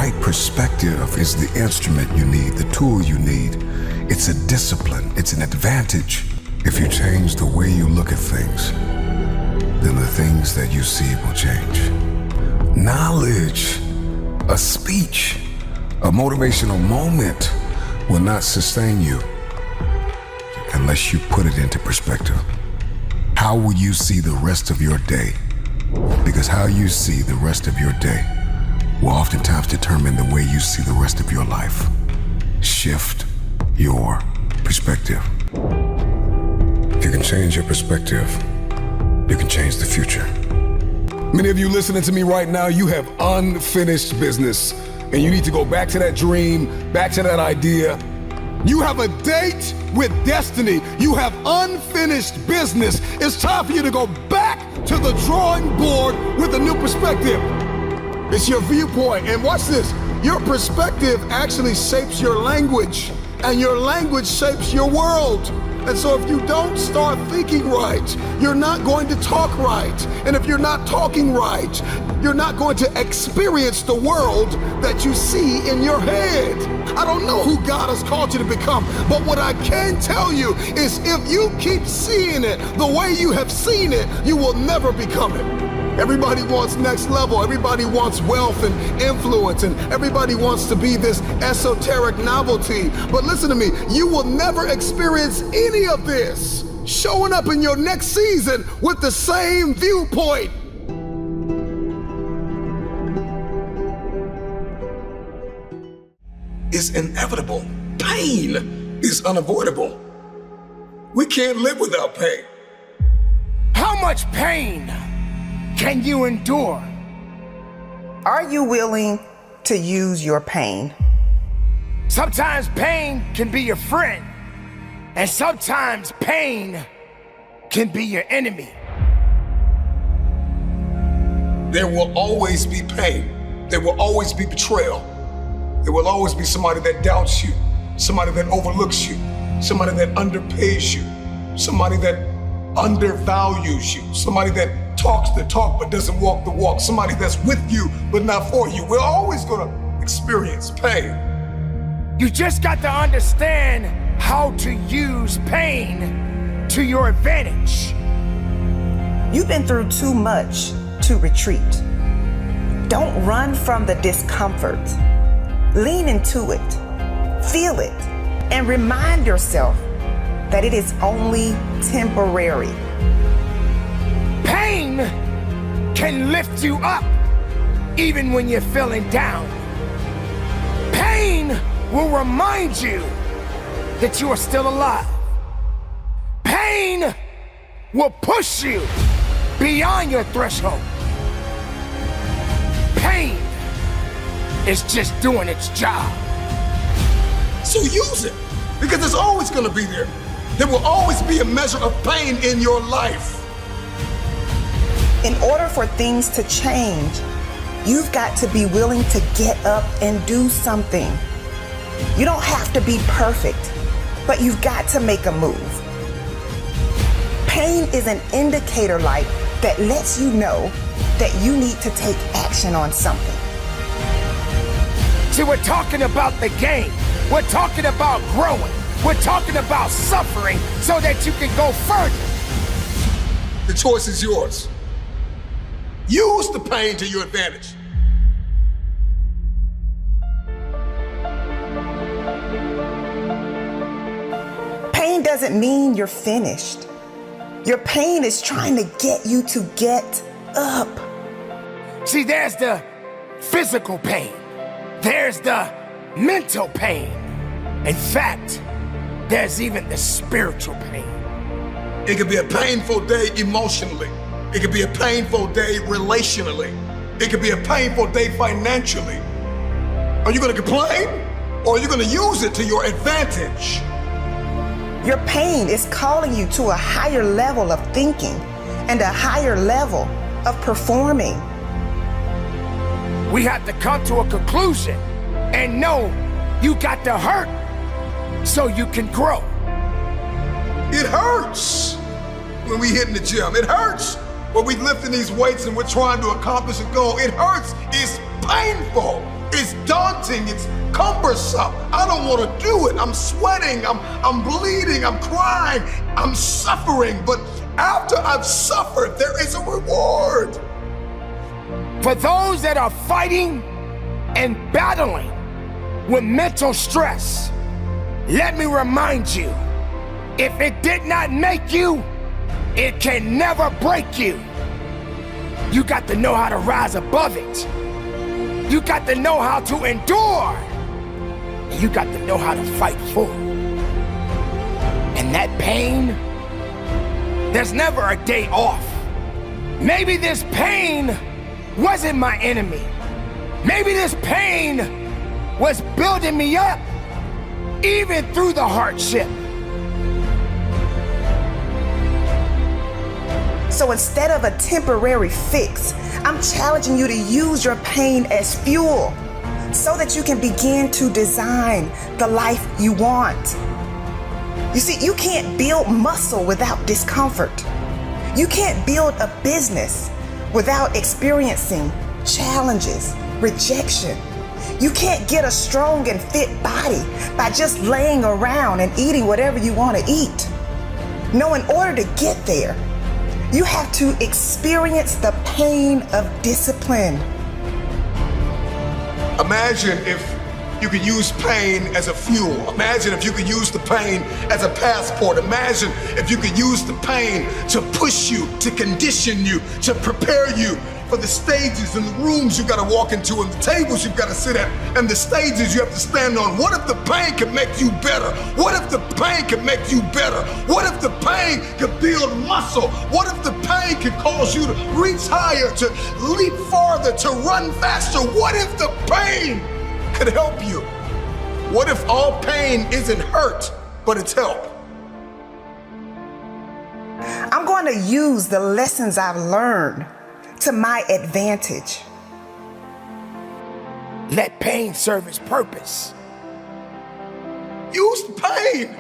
right perspective is the instrument you need, the tool you need. It's a discipline, it's an advantage. If you change the way you look at things, then the things that you see will change. Knowledge, a speech, a motivational moment will not sustain you unless you put it into perspective. How will you see the rest of your day? Because how you see the rest of your day will oftentimes determine the way you see the rest of your life. Shift your perspective. If you can change your perspective, you can change the future. Many of you listening to me right now, you have unfinished business, and you need to go back to that dream, back to that idea. You have a date with destiny. You have unfinished business. It's time for you to go back to the drawing board with a new perspective. It's your viewpoint. And watch this. Your perspective actually shapes your language, and your language shapes your world. And so if you don't start thinking right, you're not going to talk right. And if you're not talking right, you're not going to experience the world that you see in your head. I don't know who God has called you to become, but what I can tell you is if you keep seeing it the way you have seen it, you will never become it. Everybody wants next level. Everybody wants wealth and influence, and everybody wants to be this esoteric novelty. But listen to me, you will never experience any of this showing up in your next season with the same viewpoint. It's inevitable. Pain is unavoidable. We can't live without pain. How much pain can you endure? Are you willing to use your pain? Sometimes pain can be your friend, and sometimes pain can be your enemy. There will always be pain. There will always be betrayal. There will always be somebody that doubts you, somebody that overlooks you, somebody that underpays you, somebody that undervalues you, somebody that talks the talk but doesn't walk the walk, somebody that's with you but not for you. We're always gonna experience pain. You just got to understand how to use pain to your advantage. You've been through too much to retreat. Don't run from the discomfort. Lean into it, feel it, and remind yourself that it is only temporary. Pain can lift you up even when you're feeling down. Pain will remind you that you are still alive. Pain will push you beyond your threshold. Pain is just doing its job. So use it, because it's always gonna be there. There will always be a measure of pain in your life. In order for things to change, you've got to be willing to get up and do something. You don't have to be perfect, but you've got to make a move. Pain is an indicator light that lets you know that you need to take action on something. See, we're talking about the game. We're talking about growing. We're talking about suffering so that you can go further. The choice is yours. Use the pain to your advantage. Pain doesn't mean you're finished. Your pain is trying to get you to get up. See, there's the physical pain. There's the mental pain. In fact, there's even the spiritual pain. It could be a painful day emotionally. It could be a painful day relationally. It could be a painful day financially. Are you gonna complain, or are you gonna use it to your advantage? Your pain is calling you to a higher level of thinking and a higher level of performing. We have to come to a conclusion and know you got to hurt so you can grow. It hurts when we hit in the gym. It hurts when we lifting these weights and we're trying to accomplish a goal. It hurts. It's painful. It's daunting, it's cumbersome. I don't want to do it. I'm sweating, I'm bleeding, I'm crying, I'm suffering. But after I've suffered, there is a reward. For those that are fighting and battling with mental stress, let me remind you, if it did not make you, it can never break you. You got to know how to rise above it. You got to know how to endure. And you got to know how to fight for it. And that pain, there's never a day off. Maybe this pain wasn't my enemy. Maybe this pain was building me up, even through the hardship. So instead of a temporary fix, I'm challenging you to use your pain as fuel so that you can begin to design the life you want. You see, you can't build muscle without discomfort. You can't build a business without experiencing challenges, rejection. You can't get a strong and fit body by just laying around and eating whatever you want to eat. No, in order to get there, you have to experience the pain of discipline. Imagine if you could use pain as a fuel. Imagine if you could use the pain as a passport. Imagine if you could use the pain to push you, to condition you, to prepare you for the stages and the rooms you gotta walk into and the tables you gotta sit at and the stages you have to stand on. What if the pain could make you better? What if the pain could make you better? What if the pain could build muscle? What if the pain could cause you to reach higher, to leap farther, to run faster? What if the pain could help you? What if all pain isn't hurt, but it's help? I'm going to use the lessons I've learned to my advantage. Let pain serve its purpose. Use the pain.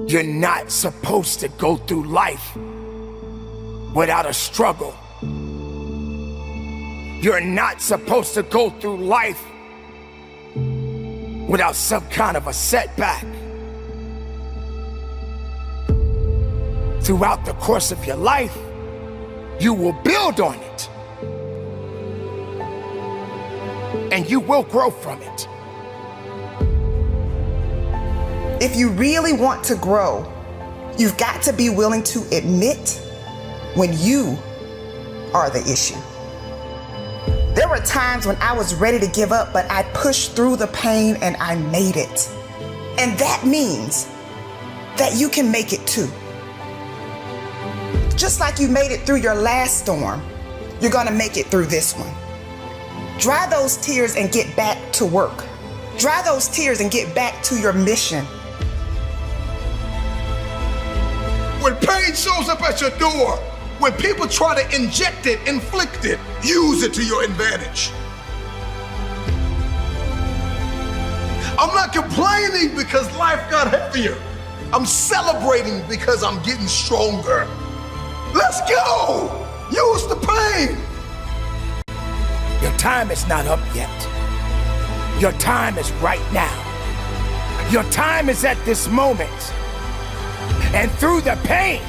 You're not supposed to go through life without a struggle. You're not supposed to go through life without some kind of a setback. Throughout the course of your life, you will build on it. And you will grow from it. If you really want to grow, you've got to be willing to admit when you are the issue. There were times when I was ready to give up, but I pushed through the pain and I made it. And that means that you can make it too. Just like you made it through your last storm, you're gonna make it through this one. Dry those tears and get back to work. Dry those tears and get back to your mission. When pain shows up at your door, when people try to inject it, inflict it, use it to your advantage. I'm not complaining because life got heavier. I'm celebrating because I'm getting stronger. Let's go! Use the pain! Your time is not up yet. Your time is right now. Your time is at this moment. And through the pain,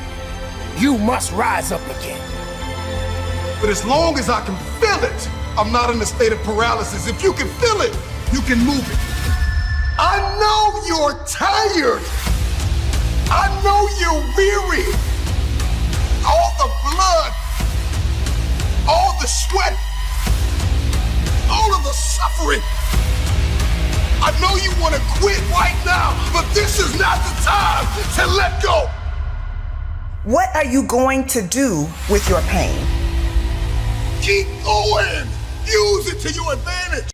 you must rise up again. But as long as I can feel it, I'm not in a state of paralysis. If you can feel it, you can move it. I know you're tired. I know you're weary. All the blood, all the sweat, all of the suffering. I know you want to quit right now, but this is not the time to let go. What are you going to do with your pain? Keep going. Use it to your advantage.